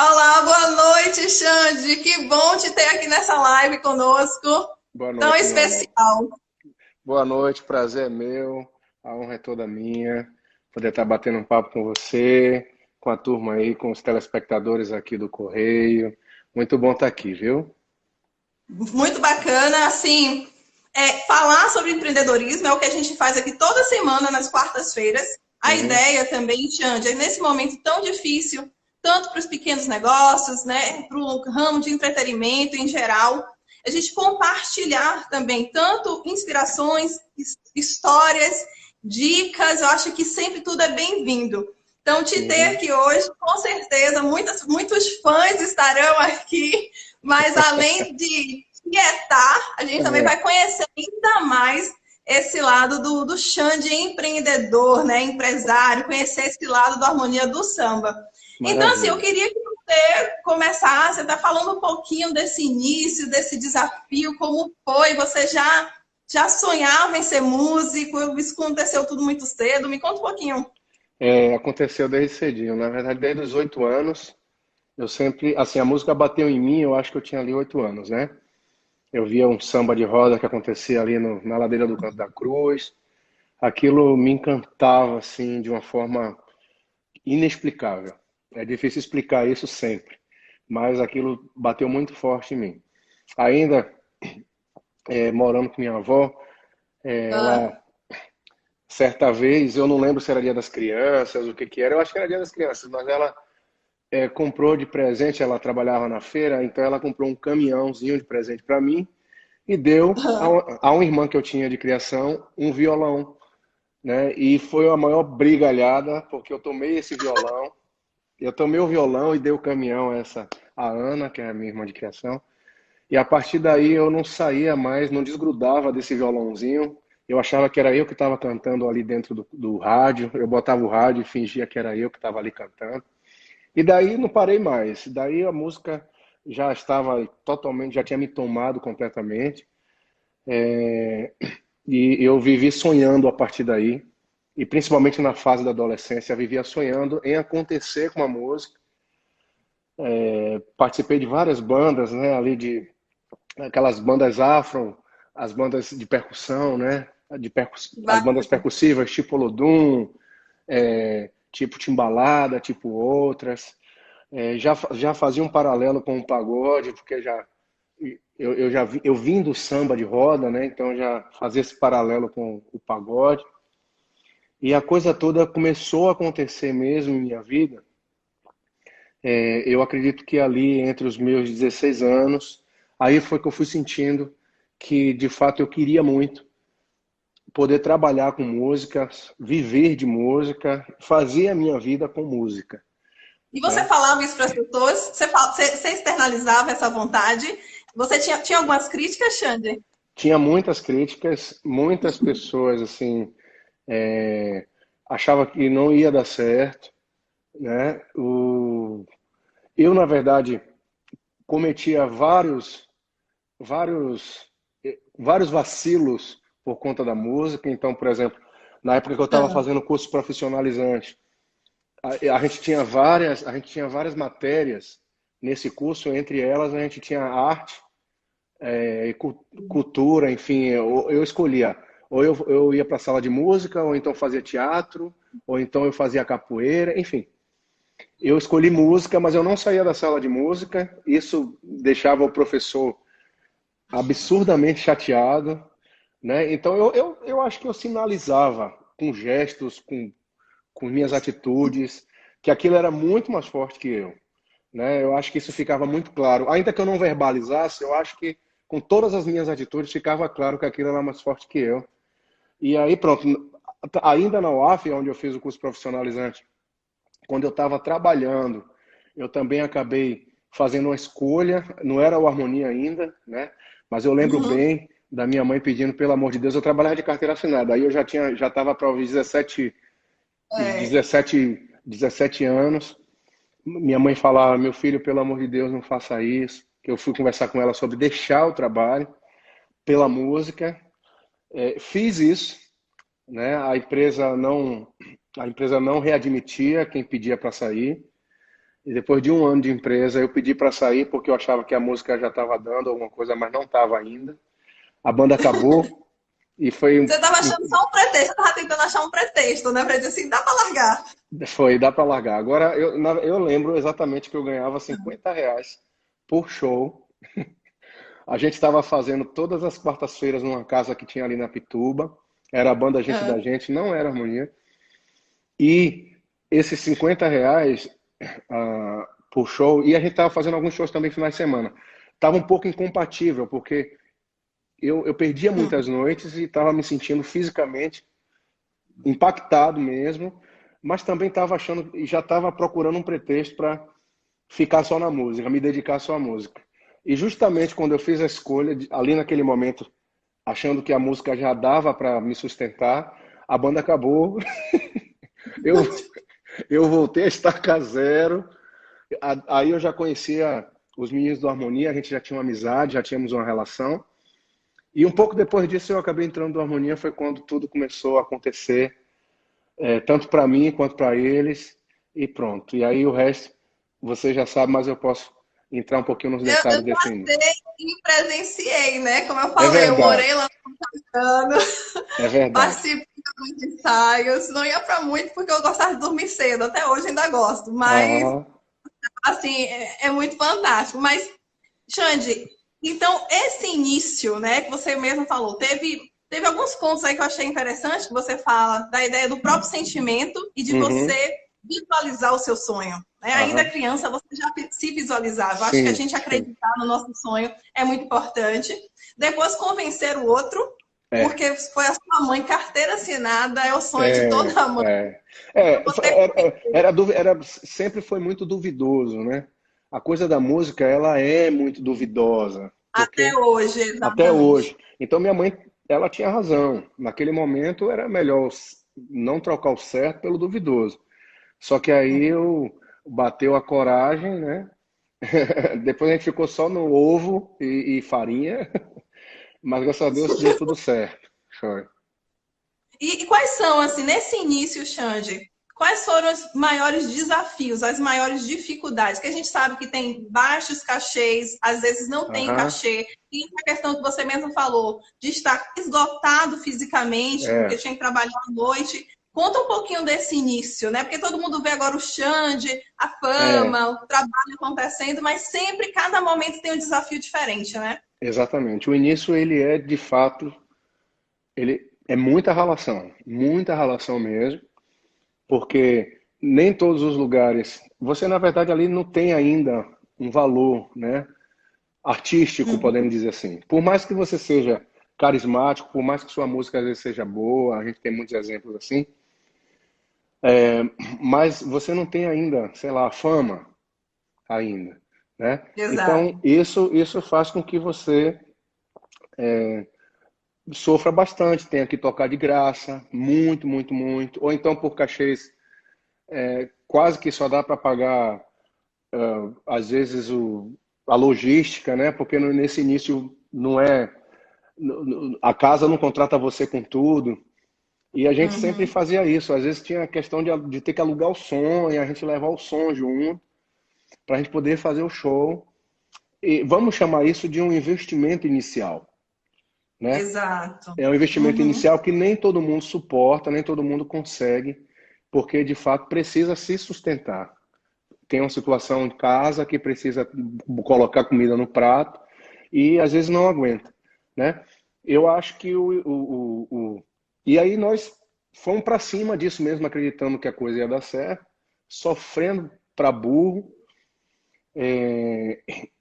Olá, boa noite, Xande. Que bom te ter aqui nessa live conosco. Boa Tão noite, meu amor. especial. Boa noite, prazer é meu. A honra é toda minha. Poder estar batendo um papo com você, com a turma aí, com os telespectadores aqui do Correio. Muito bom estar aqui, viu? Muito bacana. Assim, falar sobre empreendedorismo é o que a gente faz aqui toda semana, nas quartas-feiras. A Uhum. ideia também, Xande, é nesse momento tão difícil, tanto para os pequenos negócios, né, para o ramo de entretenimento em geral, a gente compartilhar também tanto inspirações, histórias, dicas. Eu acho que sempre tudo é bem-vindo. Então, te ter Uhum. aqui hoje, com certeza, muitos fãs estarão aqui, mas além de quietar, a gente também É, vai conhecer ainda mais esse lado do Xande empreendedor, né, empresário, conhecer esse lado da harmonia do samba. Então, assim, eu maravilha. queria que você começasse, tá falando um pouquinho desse início, desse desafio, como foi, você já sonhava em ser músico, isso aconteceu tudo muito cedo, me conta um pouquinho. Aconteceu desde cedinho. Na verdade, desde os 8 anos, eu sempre, assim, a música bateu em mim, eu acho que eu tinha ali 8 anos, né? Eu via um samba de roda que acontecia ali na ladeira do Canto da Cruz. Aquilo me encantava, assim, de uma forma inexplicável. É difícil explicar isso sempre, mas aquilo bateu muito forte em mim. Ainda morando com minha avó, ela Ah, certa vez, eu não lembro se era Dia das Crianças, o que que era, eu acho que era Dia das Crianças, mas ela comprou de presente, ela trabalhava na feira, então ela comprou um caminhãozinho de presente para mim e deu a uma irmã que eu tinha de criação um violão, né? E foi a maior brigalhada, porque eu tomei o violão e dei o caminhão a Ana, que é a minha irmã de criação. E a partir daí eu não saía mais, não desgrudava desse violãozinho. Eu achava que era eu que estava cantando ali dentro do rádio. Eu botava o rádio e fingia que era eu que estava ali cantando. E daí não parei mais. Daí a música já estava totalmente, já tinha me tomado completamente. E eu vivi sonhando a partir daí. E principalmente na fase da adolescência, eu vivia sonhando em acontecer com a música. Participei de várias bandas, né, ali de aquelas bandas afro, as bandas de percussão, né? As bandas bacana. percussivas, tipo Olodum, tipo Timbalada, tipo outras. Já fazia um paralelo com o pagode, porque eu vim do samba de roda, né? Então já fazia esse paralelo com o pagode. E a coisa toda começou a acontecer mesmo em minha vida. Eu acredito que ali entre os meus 16 anos, aí foi que eu fui sentindo que de fato eu queria muito poder trabalhar com música, viver de música, fazer a minha vida com música, E você né? falava isso para as pessoas? Você externalizava essa vontade? Você tinha algumas críticas, Xande? Tinha muitas críticas, muitas pessoas assim é, achavam que não ia dar certo, né? Eu na verdade cometia vários, vários vacilos por conta da música. Então, por exemplo, na época que eu estava Ah, fazendo curso profissionalizante, a gente tinha várias matérias nesse curso. Entre elas a gente tinha arte, cultura, enfim. Eu escolhia, ou eu ia para a sala de música, ou então fazia teatro, ou então eu fazia capoeira, enfim. Eu escolhi música, mas eu não saía da sala de música. Isso deixava o professor absurdamente chateado, né? Então eu acho que eu sinalizava com gestos, com minhas atitudes, que aquilo era muito mais forte que eu, né? Eu acho que isso ficava muito claro. Ainda que eu não verbalizasse, eu acho que com todas as minhas atitudes ficava claro que aquilo era mais forte que eu. E aí pronto, ainda na UAF, onde eu fiz o curso profissionalizante, quando eu estava trabalhando, eu também acabei fazendo uma escolha, não era o Harmonia ainda, né? Mas eu lembro uhum. bem da minha mãe pedindo, pelo amor de Deus, eu trabalhava de carteira assinada. Aí eu já estava para os 17 anos. Minha mãe falava, meu filho, pelo amor de Deus, não faça isso. Que eu fui conversar com ela sobre deixar o trabalho pela música. Fiz isso, né? A empresa não readmitia quem pedia para sair. E depois de um ano de empresa, eu pedi para sair porque eu achava que a música já estava dando alguma coisa, mas não estava ainda. A banda acabou e Você estava achando só um pretexto, estava tentando achar um pretexto, né? Para dizer assim, dá para largar. dá para largar. Agora, eu lembro exatamente que eu ganhava R$ 50 por show. A gente estava fazendo todas as quartas-feiras numa casa que tinha ali na Pituba. Era a banda Gente da Ah, Gente, não era Harmonia. E esses R$ 50 por show, e a gente estava fazendo alguns shows também finais de semana. Tava um pouco incompatível, porque eu perdia muitas noites e estava me sentindo fisicamente impactado mesmo, mas também estava achando e já estava procurando um pretexto para ficar só na música, me dedicar só à música. E justamente quando eu fiz a escolha, ali naquele momento, achando que a música já dava para me sustentar, a banda acabou. Eu, eu voltei a estacar zero. Aí eu já conhecia os meninos do Harmonia, a gente já tinha uma amizade, já tínhamos uma relação. E um pouco depois disso eu acabei entrando no Harmonia, foi quando tudo começou a acontecer, tanto para mim quanto para eles, e pronto. E aí o resto você já sabe, mas eu posso entrar um pouquinho nos eu detalhes desse início. passei e presenciei, né? Como eu É falei, eu verdade, morei lá no ano, é verdade. participei dos ensaios, não ia para muito porque eu gostava de dormir cedo, até hoje ainda gosto, mas Aham. assim, é muito fantástico. Mas, Xande, então esse início, né, que você mesmo falou, teve alguns pontos aí que eu achei interessante, que você fala da ideia do próprio sentimento e de Uhum. você visualizar o seu sonho. Né? Ainda Aham. criança, você já se visualizava. Eu acho que a Sim, gente sim. acreditar no nosso sonho é muito importante. Depois, convencer o outro, É. porque foi a sua mãe, carteira assinada, é o sonho de É, toda mãe. é, Eu vou ter sempre foi muito duvidoso, né? A coisa da música, ela é muito duvidosa, até porque hoje, até exatamente. hoje. Então minha mãe, ela tinha razão. Naquele momento era melhor não trocar o certo pelo duvidoso. Só que aí eu bateu a coragem, né? Depois a gente ficou só no ovo e farinha, mas graças a Deus deu tudo certo. Foi. E quais são, assim, nesse início, Xande, quais foram os maiores desafios, as maiores dificuldades? Que a gente sabe que tem baixos cachês, às vezes não tem Aham. cachê, e a questão que você mesmo falou, de estar esgotado fisicamente, porque É, tinha que trabalhar à noite. Conta um pouquinho desse início, né? Porque todo mundo vê agora o Xande, a é. fama, o trabalho acontecendo, mas sempre, cada momento tem um desafio diferente, né? Exatamente. O início, ele é, de fato, ele é muita relação mesmo, porque nem todos os lugares, você na verdade ali não tem ainda um valor, né, artístico, podemos dizer assim. Por mais que você seja carismático, por mais que sua música às vezes seja boa, a gente tem muitos exemplos assim, mas você não tem ainda, sei lá, fama ainda, né? Exato. Então, isso faz com que você sofra bastante, tenha que tocar de graça, muito, muito, muito, ou então por cachês quase que só dá para pagar, às vezes, a logística, né? Porque nesse início não é. A casa não contrata você com tudo. E a gente sempre Uhum. fazia isso. Às vezes tinha a questão de ter que alugar o som e a gente levar o som junto para a gente poder fazer o show. E vamos chamar isso de um investimento inicial, né? Exato. É um investimento Uhum. inicial que nem todo mundo suporta, nem todo mundo consegue, porque de fato precisa se sustentar. Tem uma situação em casa que precisa colocar comida no prato e às vezes não aguenta, né? Eu acho que e aí nós fomos para cima disso mesmo, acreditando que a coisa ia dar certo, sofrendo para burro,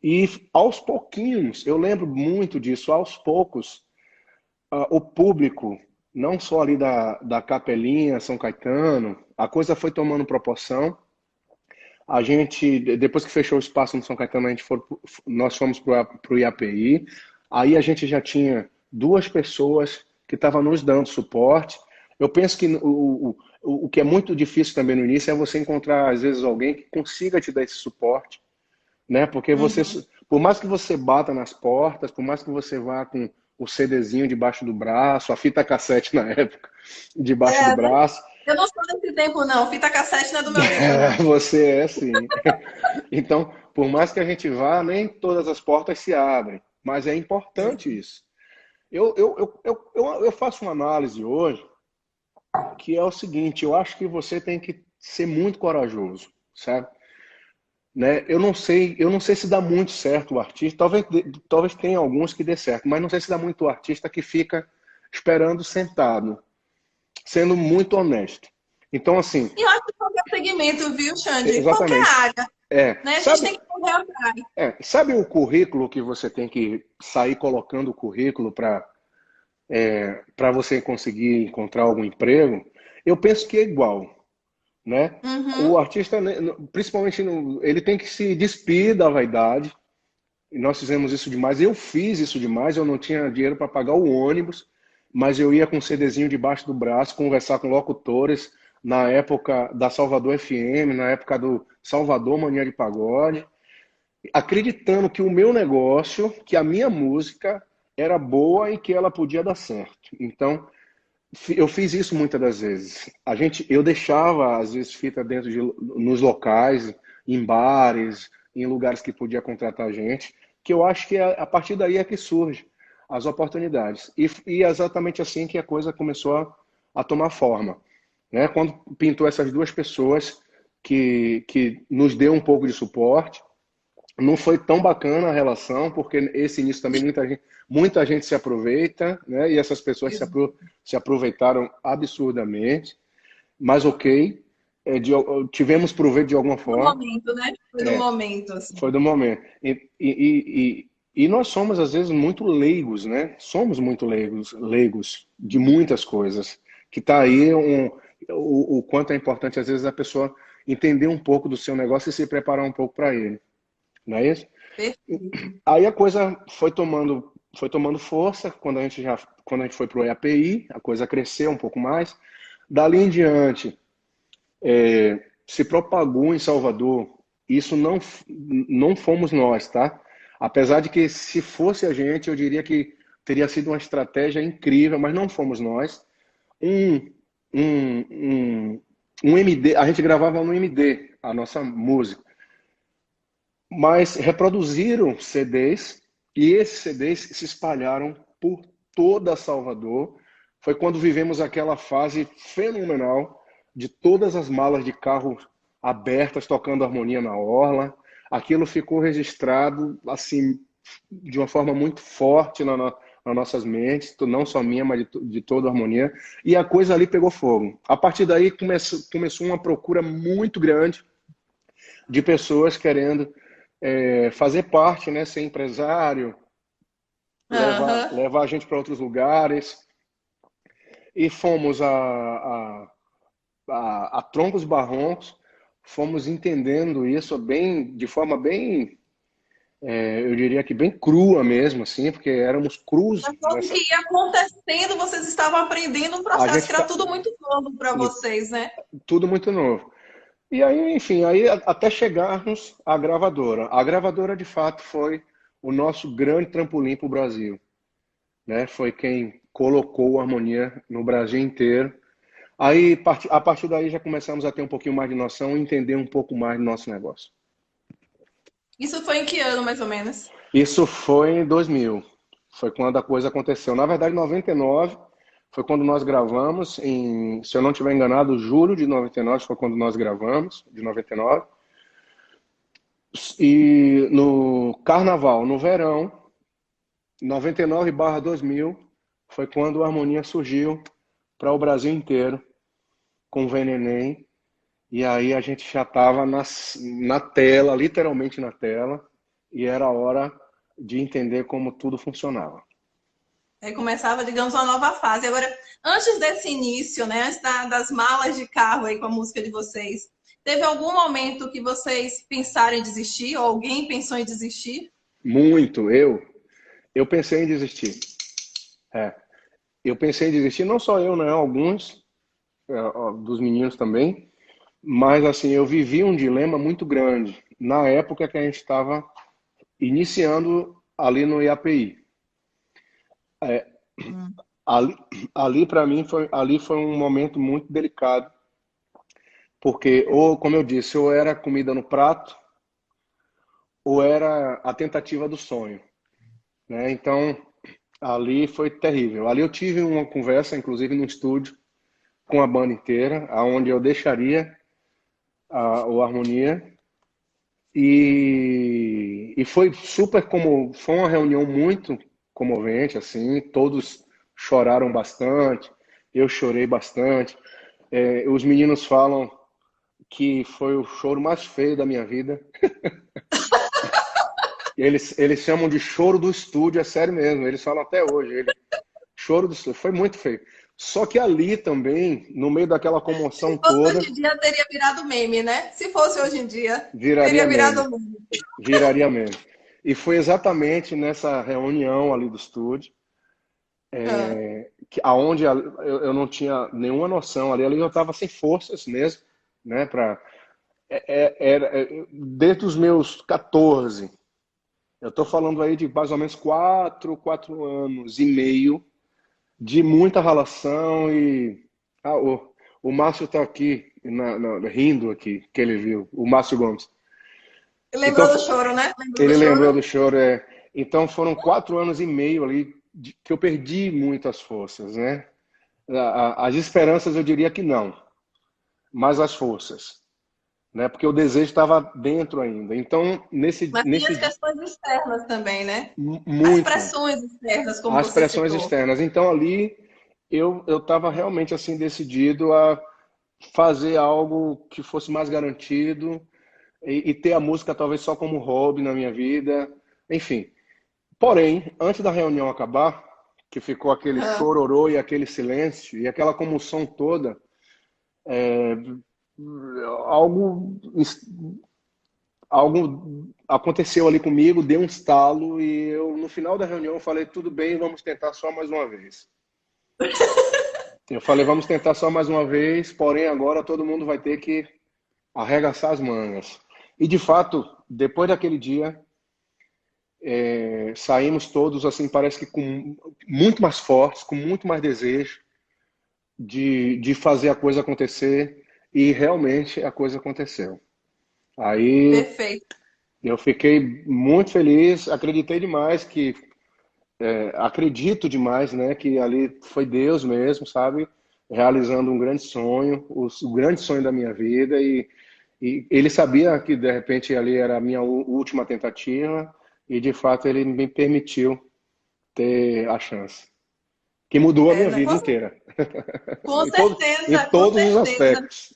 e aos pouquinhos, eu lembro muito disso, aos poucos, o público, não só ali da Capelinha, São Caetano, a coisa foi tomando proporção. A gente, depois que fechou o espaço no São Caetano, nós fomos para o IAPI. Aí a gente já tinha duas pessoas que estavam nos dando suporte. Eu penso que o que é muito difícil também no início é você encontrar, às vezes, alguém que consiga te dar esse suporte, né? Porque você, Uhum. por mais que você bata nas portas, por mais que você vá com o CDzinho debaixo do braço, a fita cassete na época, debaixo do É, braço, Eu não sou desse tempo, não. Fita cassete não é do meu tempo, não. Você é sim. Então, por mais que a gente vá, nem todas as portas se abrem, mas é importante isso. Eu faço uma análise hoje que é o seguinte, eu acho que você tem que ser muito corajoso, sabe? Né? Eu não sei se dá muito certo o artista, talvez tenha alguns que dê certo, mas não sei se dá muito o artista que fica esperando sentado, sendo muito honesto. Então, assim, E eu acho que qualquer segmento, viu, Xande? Qualquer exatamente. área, né? A gente Sabe, tem que correr atrás. sabe o currículo que você tem que sair colocando o currículo para você conseguir encontrar algum emprego? Eu penso que é igual, né? O Uhum. artista, né, principalmente, ele tem que se despir da vaidade. E nós fizemos isso demais. Eu fiz isso demais. Eu não tinha dinheiro para pagar o ônibus, mas eu ia com um CDzinho debaixo do braço, conversar com locutores na época da Salvador FM, na época do Salvador Mania de Pagode, acreditando que o meu negócio, que a minha música era boa e que ela podia dar certo. Então, eu fiz isso muitas das vezes. Eu deixava às vezes fita nos locais, em bares, em lugares que podia contratar gente, que eu acho que a partir daí é que surge as oportunidades. E é exatamente assim que a coisa começou a tomar forma, né? Quando pintou essas duas pessoas que nos deu um pouco de suporte, não foi tão bacana a relação, porque esse início também muita gente se aproveita, né? E essas pessoas se aproveitaram absurdamente, mas ok, tivemos proveito de alguma No forma, momento, né? Foi no momento, foi assim. do momento. E nós somos, às vezes, muito leigos, né? Somos muito leigos de muitas coisas, que está aí o quanto é importante, às vezes, a pessoa entender um pouco do seu negócio e se preparar um pouco para ele, não é isso? Perfeito. Aí a coisa foi tomando força quando a gente foi para o EAPI, a coisa cresceu um pouco mais. Dali em diante, se propagou em Salvador. Isso não fomos nós, tá? Apesar de que se fosse a gente, eu diria que teria sido uma estratégia incrível, mas não fomos nós. Um, um, um, um MD, a gente gravava no MD a nossa música. Mas reproduziram CDs e esses CDs se espalharam por toda Salvador. Foi quando vivemos aquela fase fenomenal de todas as malas de carro abertas tocando harmonia na orla. Aquilo ficou registrado assim de uma forma muito forte nas nossas mentes, não só minha, mas de toda a harmonia. E a coisa ali pegou fogo. A partir daí começou uma procura muito grande de pessoas querendo fazer parte, né, ser empresário, levar, Aham. levar a gente para outros lugares. E fomos a troncos e barrancos, fomos entendendo isso de forma bem, eu diria que bem crua mesmo, assim, porque éramos crus Mas o que nessa. ia acontecendo, vocês estavam aprendendo um A processo gente que era tá tudo muito novo para vocês, né? tudo muito novo. E aí, enfim, até chegarmos à gravadora. A gravadora, de fato, foi o nosso grande trampolim para o Brasil, né? Foi quem colocou a harmonia no Brasil inteiro. Aí, a partir daí, já começamos a ter um pouquinho mais de noção e entender um pouco mais do nosso negócio. Isso foi em que ano, mais ou menos? Isso foi em 2000. Foi quando a coisa aconteceu. Na verdade, 99 foi quando nós gravamos, se eu não estiver enganado, julho de 99 foi quando nós gravamos, de 99. E no carnaval, no verão, 99/2000, foi quando a harmonia surgiu para o Brasil inteiro, com o Venenem. E aí a gente já estava na tela, literalmente na tela, e era a hora de entender como tudo funcionava. Aí começava, digamos, uma nova fase. Agora, antes desse início, né, antes das malas de carro aí com a música de vocês, teve algum momento que vocês pensaram em desistir? Ou alguém pensou em desistir? Muito, eu pensei em desistir. É, eu pensei em desistir, não só eu, né? Alguns dos meninos também, mas assim, eu vivi um dilema muito grande na época que a gente estava iniciando ali no IAPI. Hum. Ali, ali para mim foi um momento muito delicado, Porque, ou, como eu disse, ou era comida no prato, ou era a tentativa do sonho, né? Então, ali foi terrível. Ali eu tive uma conversa, inclusive no estúdio, com a banda inteira, aonde eu deixaria o Harmonia. E foi super como foi uma reunião muito comovente, assim, todos choraram bastante, eu chorei bastante. Os meninos falam que foi o choro mais feio da minha vida. Eles chamam de choro do estúdio, é sério mesmo, eles falam até hoje. Choro do estúdio, foi muito feio. Só que ali também, no meio daquela Se comoção fosse toda, hoje em dia, teria virado meme, né? Se fosse hoje em dia, viraria teria meme. virado meme. Viraria meme. E foi exatamente nessa reunião ali do estúdio, Ah, aonde eu não tinha nenhuma noção ali eu estava sem forças mesmo, né? Desde os meus 14, eu estou falando aí de mais ou menos 4 anos e meio de muita relação o Márcio está aqui, rindo aqui, que ele viu, o Márcio Gomes. Então, lembrou do choro, né? Lembrou do ele lembrou choro? do choro, Então foram 4 anos e meio ali que eu perdi muitas forças, né? As esperanças eu diria que não, mas as forças, né? Porque o desejo estava dentro ainda. Então Mas tinha as questões externas também, né? As muito pressões externas, como as você pressões citou. externas. Então ali eu estava realmente assim decidido a fazer algo que fosse mais garantido e ter a música talvez só como hobby na minha vida, enfim. Porém, antes da reunião acabar, que ficou aquele Ah, chororô e aquele silêncio e aquela comoção toda, algo, algo aconteceu ali comigo, deu um estalo e eu, no final da reunião, falei: tudo bem, vamos tentar só mais uma vez. Eu falei: vamos tentar só mais uma vez, porém agora todo mundo vai ter que arregaçar as mangas. E de fato, depois daquele dia, saímos todos assim, parece que com muito mais fortes, com muito mais desejo de fazer a coisa acontecer e realmente a coisa aconteceu. Aí perfeito. eu fiquei muito feliz, acreditei demais acredito demais, né, que ali foi Deus mesmo, sabe, realizando um grande sonho, o grande sonho da minha vida e ele sabia que de repente ali era a minha última tentativa e de fato ele me permitiu ter a chance, que mudou a minha Né, vida inteira. com Em certeza, com todos os certeza. aspectos.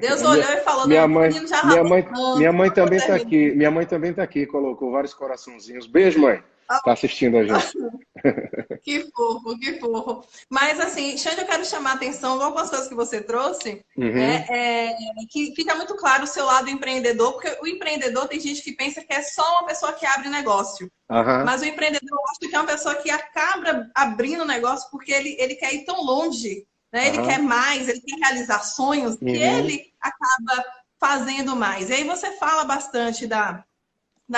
Deus Minha, olhou e falou: meu minha mãe, menino já minha ralou mãe, minha tanto, mãe eu vou também está terminar. aqui. Minha mãe também está aqui, colocou vários coraçãozinhos. Beijo, mãe. Está assistindo a gente. Que fofo, que fofo. Mas assim, Xande, eu quero chamar a atenção de algumas coisas que você trouxe, né? Uhum. Que fica muito claro o seu lado empreendedor, porque o empreendedor tem gente que pensa que é só uma pessoa que abre negócio. Aham. Mas o empreendedor, eu acho que é uma pessoa que acaba abrindo negócio porque ele quer ir tão longe, né? Ele quer Aham. mais, ele quer realizar sonhos, que Uhum. ele acaba fazendo mais. E aí você fala bastante da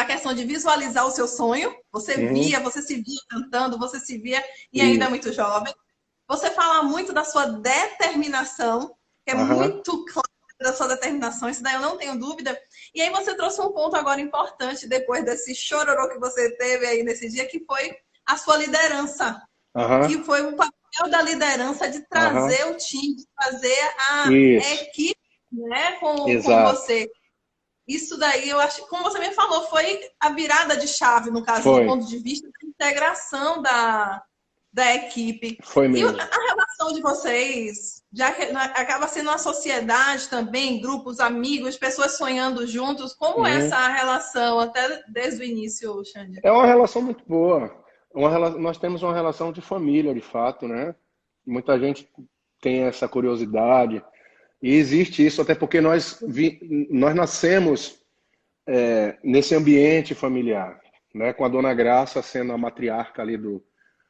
questão de visualizar o seu sonho. Uhum. Você se via cantando, você se via e ainda é Isso. muito jovem. Você fala muito da sua determinação, que é Aham. muito claro da sua determinação, isso daí eu não tenho dúvida. E aí você trouxe um ponto agora importante, depois desse chororô que você teve aí nesse dia, que foi a sua liderança. Aham. Que foi o papel da liderança de Aham. trazer o time, de trazer a Isso. equipe, né, com Exato. você. Isso daí, eu acho, como você me falou, foi a virada de chave, no caso, do Foi. ponto de vista da integração da equipe. Foi E mesmo. a relação de vocês, já que acaba sendo uma sociedade também, grupos, amigos, pessoas sonhando juntos, como é Uhum. essa relação, até desde o início, Xande? É uma relação muito boa. Nós temos uma relação de família, de fato, né? Muita gente tem essa curiosidade. E existe isso, até porque nós nascemos nesse ambiente familiar, né? Com a Dona Graça sendo a matriarca ali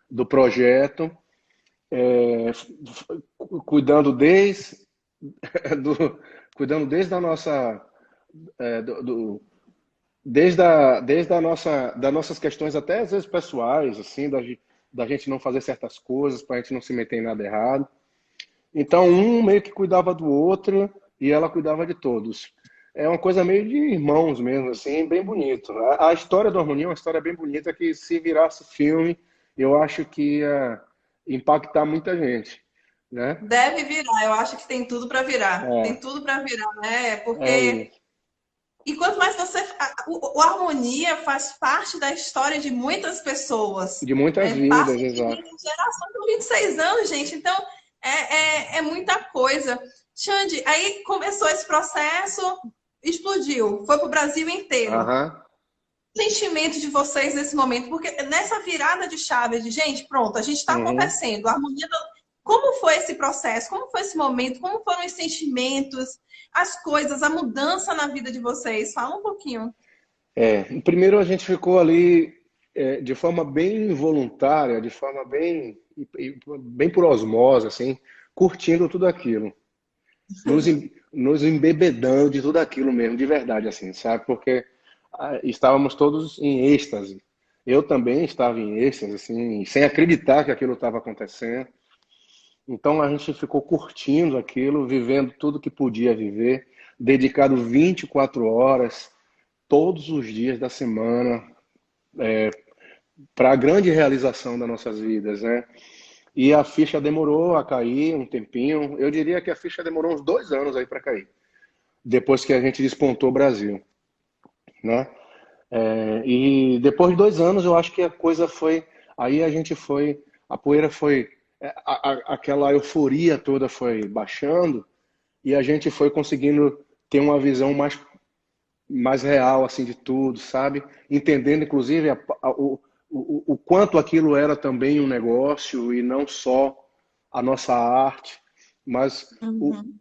do projeto, cuidando do, cuidando desde a nossa, é, desde a nossa, das nossas questões até às vezes pessoais, assim, da gente não fazer certas coisas para a gente não se meter em nada errado. Então, um meio que cuidava do outro e ela cuidava de todos. É uma coisa meio de irmãos mesmo, assim, bem bonito. A história do Harmonia é uma história bem bonita que, se virasse filme, eu acho que ia impactar muita gente, né? Deve virar, eu acho que tem tudo para virar. Tem É, tudo para virar, né? é Porque isso. e quanto mais você. O Harmonia faz parte da história de muitas pessoas. De muitas Né? Passa vidas, de exato. geração com 26 anos, gente. Então, é muita coisa. Xande, aí começou esse processo, explodiu, foi para o Brasil inteiro. Aham. O sentimento de vocês nesse momento? Porque nessa virada de chave de, gente, pronto, a gente está Uhum. acontecendo. A harmonia. Como foi esse processo? Como foi esse momento? Como foram os sentimentos, as coisas, a mudança na vida de vocês? Fala um pouquinho. Primeiro a gente ficou ali de forma bem voluntária, de forma bem por osmose, assim, curtindo tudo aquilo. Nos embebedando de tudo aquilo mesmo, de verdade, assim, sabe? Porque estávamos todos em êxtase. Eu também estava em êxtase, assim, sem acreditar que aquilo estava acontecendo. Então a gente ficou curtindo aquilo, vivendo tudo que podia viver, dedicado 24 horas, todos os dias da semana, para a grande realização das nossas vidas, né? E a ficha demorou a cair um tempinho. Eu diria que a ficha demorou uns 2 anos aí para cair, depois que a gente despontou o Brasil, né? E depois de 2 anos, eu acho que a coisa foi. Aí a gente foi. A poeira foi. Aquela euforia toda foi baixando e a gente foi conseguindo ter uma visão mais real assim de tudo, sabe? Entendendo, inclusive, o quanto aquilo era também um negócio e não só a nossa arte, mas Uhum.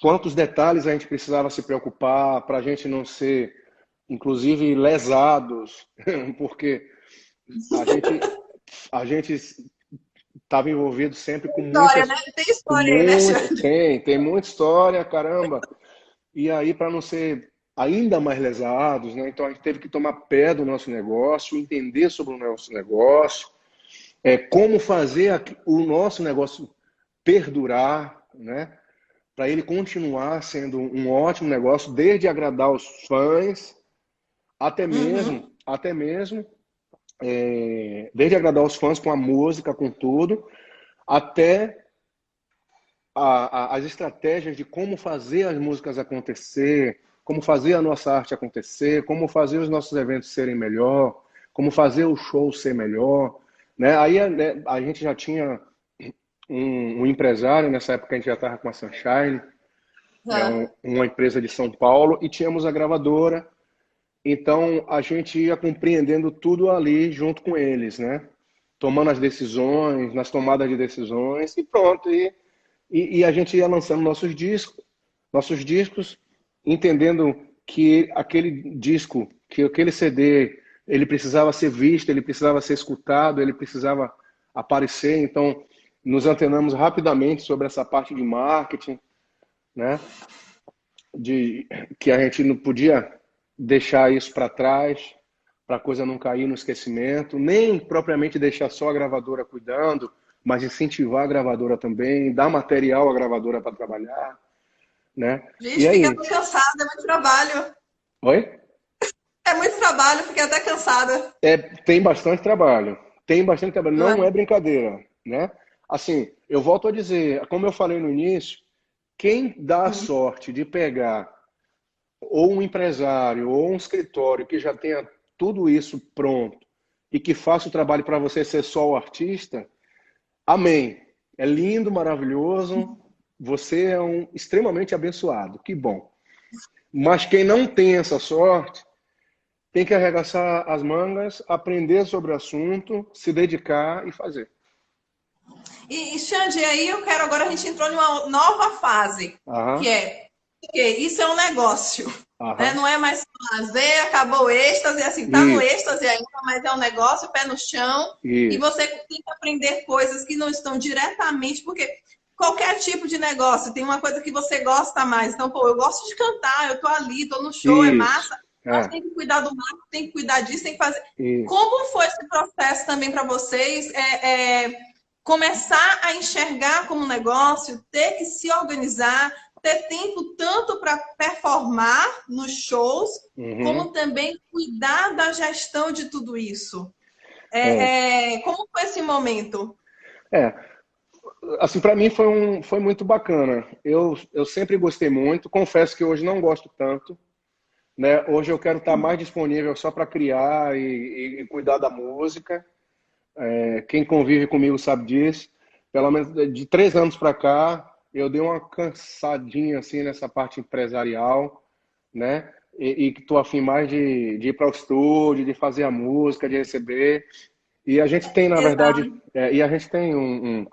quantos detalhes a gente precisava se preocupar para a gente não ser, inclusive, lesados, porque a gente a gente estava envolvido sempre com História, né? muitas, Tem história aí, né, Xande? tem muita história, caramba. E aí, para não ser ainda mais lesados, né? Então a gente teve que tomar pé do nosso negócio, entender sobre o nosso negócio, como fazer o nosso negócio perdurar, né? Para ele continuar sendo um ótimo negócio, desde agradar os fãs, Uhum. até mesmo, desde agradar os fãs com a música, com tudo, até as estratégias de como fazer as músicas acontecer, como fazer a nossa arte acontecer, como fazer os nossos eventos serem melhor, como fazer o show ser melhor, né? Aí né, a gente já tinha um empresário, nessa época a gente já estava com a Sunshine, Ah. uma empresa de São Paulo, e tínhamos a gravadora, então a gente ia compreendendo tudo ali junto com eles, né? Tomando as decisões, nas tomadas de decisões, e pronto. E a gente ia lançando nossos discos, entendendo que aquele disco, que aquele CD, ele precisava ser visto, ele precisava ser escutado, ele precisava aparecer. Então, nos antenamos rapidamente sobre essa parte de marketing, né? De que a gente não podia deixar isso para trás, para a coisa não cair no esquecimento, nem propriamente deixar só a gravadora cuidando, mas incentivar a gravadora também, dar material à gravadora para trabalhar, né? E Vixe, fiquei aí? até cansada, é muito trabalho. Oi? É muito trabalho, fiquei até cansada. Tem bastante trabalho. Tem bastante trabalho. Não é? Não é brincadeira, né? Assim, eu volto a dizer, como eu falei no início, quem dá a Hum. sorte de pegar ou um empresário ou um escritório que já tenha tudo isso pronto e que faça o trabalho para você ser só o artista, amém. É lindo, maravilhoso. Você é um extremamente abençoado. Que bom. Mas quem não tem essa sorte tem que arregaçar as mangas, aprender sobre o assunto, se dedicar e fazer. Xande, aí eu quero agora a gente entrou numa nova fase, que Aham, é porque isso é um negócio, né? aham. Não é mais lazer, acabou o êxtase, assim, tá no Isso, êxtase ainda, mas é um negócio, pé no chão, e isso. você tem que aprender coisas que não estão diretamente, porque qualquer tipo de negócio tem uma coisa que você gosta mais. Então, pô, eu gosto de cantar, eu tô ali, tô no show, é Isso. massa, mas É, tem que cuidar do marketing, tem que cuidar disso, tem que fazer. isso. Como foi esse processo também para vocês? começar a enxergar como negócio, ter que se organizar, ter tempo tanto para performar nos shows, como também cuidar da gestão de tudo isso. Como foi esse momento? Assim, para mim foi muito bacana. Eu sempre gostei muito, confesso que hoje não gosto tanto, né? Hoje eu quero estar mais disponível só para criar e cuidar da música. Quem convive comigo sabe disso. Pelo menos de 3 anos para cá, eu dei uma cansadinha assim nessa parte empresarial, né? E que estou afim mais de ir para o estúdio, de fazer a música, de receber. E a gente tem, na verdade, Exato. e a gente tem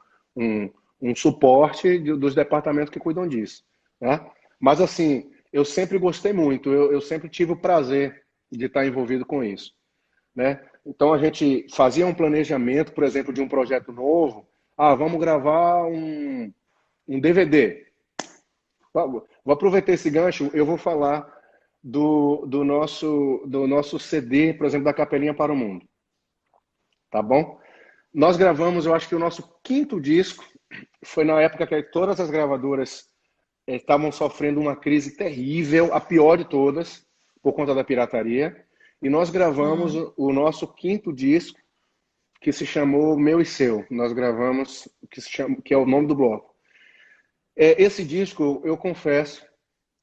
um suporte dos departamentos que cuidam disso, né? Mas assim, eu sempre gostei muito, eu sempre tive o prazer de estar envolvido com isso, né? Então a gente fazia um planejamento, por exemplo, de um projeto novo. Ah, vamos gravar um DVD. Vou aproveitar esse gancho, eu vou falar do nosso CD, por exemplo, da Capelinha para o Mundo, tá bom? Nós gravamos, eu acho que o nosso quinto disco foi na época que todas as gravadoras estavam sofrendo uma crise terrível, a pior de todas, por conta da pirataria. E nós gravamos o nosso quinto disco, que se chamou Meu e Seu. Nós gravamos, que é o nome do bloco. Esse disco, eu confesso,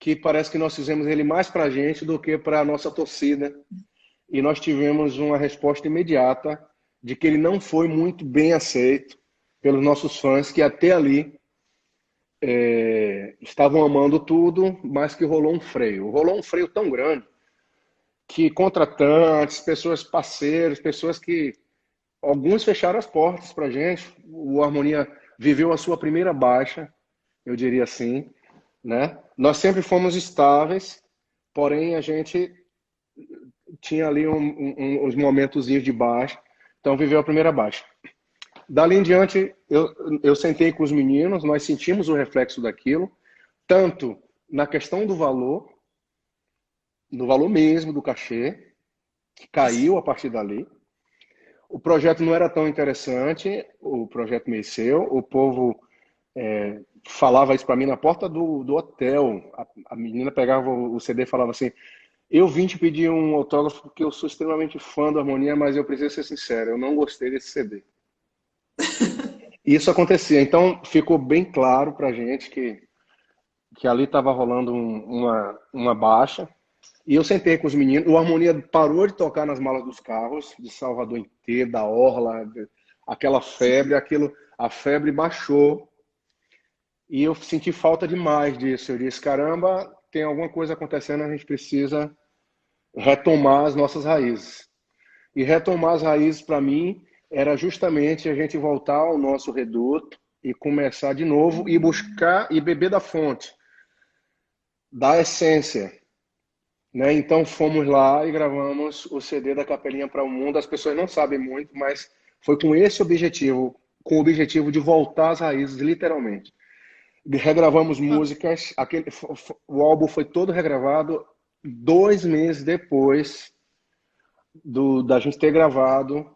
que parece que nós fizemos ele mais para a gente do que para a nossa torcida. E nós tivemos uma resposta imediata de que ele não foi muito bem aceito pelos nossos fãs, que até ali estavam amando tudo, mas que rolou um freio. Rolou um freio tão grande que contratantes, pessoas parceiros, pessoas que... Alguns fecharam as portas para a gente. O Harmonia viveu a sua primeira baixa, eu diria assim, né? Nós sempre fomos estáveis, porém a gente tinha ali uns momentozinhos de baixa, então viveu a primeira baixa. Dali em diante, eu sentei com os meninos, nós sentimos o reflexo daquilo, tanto na questão do valor, no valor mesmo do cachê, que caiu a partir dali. O projeto não era tão interessante, o projeto Meiceu, o povo falava isso para mim na porta do hotel. A menina pegava o CD e falava assim: eu vim te pedir um autógrafo porque eu sou extremamente fã do Harmonia, mas eu preciso ser sincero, eu não gostei desse CD. E isso acontecia. Então ficou bem claro pra gente que ali estava rolando uma baixa. E eu sentei com os meninos. O Harmonia parou de tocar nas malas dos carros, de Salvador inteiro, da Orla, aquela febre, a febre baixou. E eu senti falta demais disso. Eu disse: caramba, tem alguma coisa acontecendo, a gente precisa retomar as nossas raízes. E retomar as raízes, para mim, era justamente a gente voltar ao nosso reduto e começar de novo e buscar e beber da fonte, da essência, né? Então fomos lá e gravamos o CD da Capelinha para o Mundo. As pessoas não sabem muito, mas foi com esse objetivo, com o objetivo de voltar às raízes, literalmente. Regravamos músicas, o álbum foi todo regravado 2 meses depois da gente ter gravado.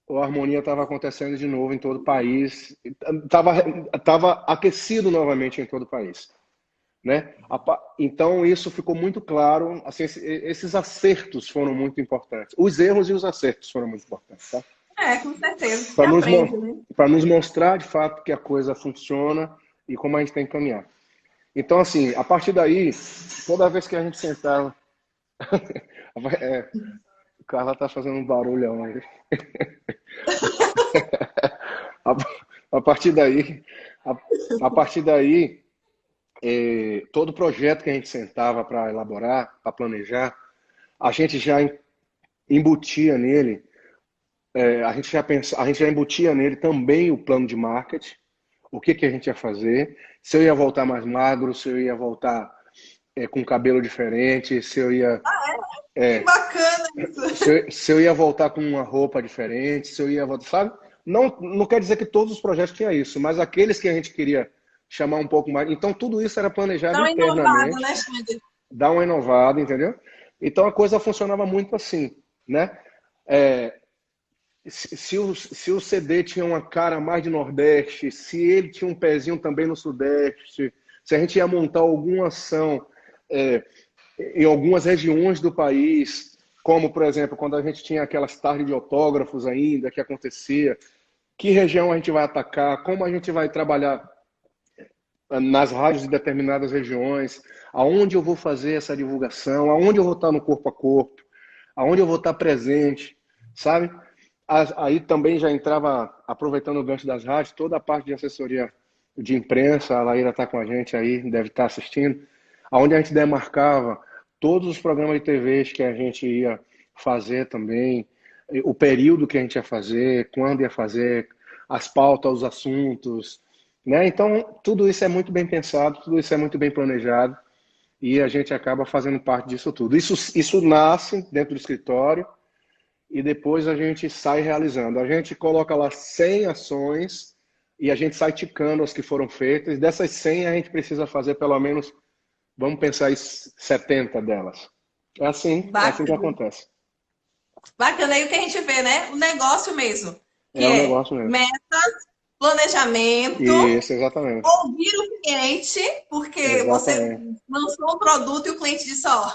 A Harmonia estava acontecendo de novo em todo o país, estava aquecido novamente em todo o país, né? Então isso ficou muito claro, assim, esses acertos foram muito importantes, os erros e os acertos foram muito importantes, tá? Com certeza, você aprende, né? Para nos mostrar de fato que a coisa funciona e como a gente tem que caminhar. Então, assim, a partir daí, toda vez que a gente sentava... O Carla tá fazendo um barulhão aí. A partir daí, todo projeto que a gente sentava para elaborar, para planejar, a gente já embutia nele, a gente já embutia nele também o plano de marketing, o que a gente ia fazer, se eu ia voltar mais magro, se eu ia voltar com cabelo diferente, se eu ia... Que bacana isso! Se eu ia voltar com uma roupa diferente, se eu ia voltar, sabe? Não quer dizer que todos os projetos tinham isso, mas aqueles que a gente queria chamar um pouco mais. Então, tudo isso era planejado Dá uma inovada, internamente. né, Xande? Dar uma inovada, entendeu? Então, a coisa funcionava muito assim, né? se o CD tinha uma cara mais de Nordeste, se ele tinha um pezinho também no Sudeste, se a gente ia montar alguma ação é, em algumas regiões do país, como, por exemplo, quando a gente tinha aquelas tardes de autógrafos ainda que acontecia, que região a gente vai atacar, como a gente vai trabalhar nas rádios de determinadas regiões, aonde eu vou fazer essa divulgação, aonde eu vou estar no corpo a corpo, aonde eu vou estar presente, sabe? Aí também já entrava, aproveitando o gancho das rádios, toda a parte de assessoria de imprensa, a Laíra está com a gente aí, deve estar assistindo, aonde a gente demarcava todos os programas de TV que a gente ia fazer também, o período que a gente ia fazer, quando ia fazer, as pautas, os assuntos, né? Então, tudo isso é muito bem pensado, tudo isso é muito bem planejado e a gente acaba fazendo parte disso tudo. Isso nasce dentro do escritório e depois a gente sai realizando. A gente coloca lá 100 ações e a gente sai ticando as que foram feitas. Dessas 100, a gente precisa fazer pelo menos, vamos pensar em 70 delas. É assim que acontece. Bacana. Aí o que a gente vê, né? O negócio mesmo. Que É um negócio mesmo. Metas, planejamento. Isso, exatamente. Ouvir o cliente, porque Exatamente. você lançou um produto e o cliente disse, ó,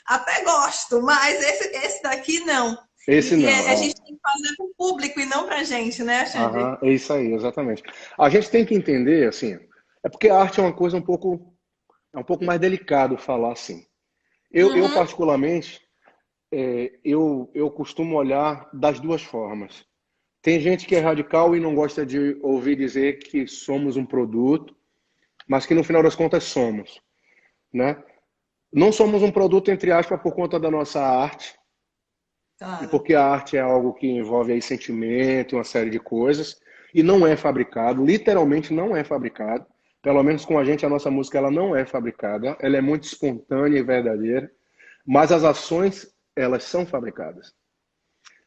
até gosto, mas esse daqui não. Esse não. A gente tem que fazer para o público e não para a gente, né, Xande? É isso aí, exatamente. A gente tem que entender, assim, é porque a arte é uma coisa um pouco mais delicado falar assim. Eu particularmente, eu costumo olhar das duas formas. Tem gente que é radical e não gosta de ouvir dizer que somos um produto, mas que no final das contas somos, né? Não somos um produto, entre aspas, por conta da nossa arte, Claro. e porque a arte é algo que envolve aí sentimento, uma série de coisas, e não é fabricado, literalmente não é fabricado. Pelo menos com a gente, a nossa música ela não é fabricada, ela é muito espontânea e verdadeira, mas as ações, elas são fabricadas.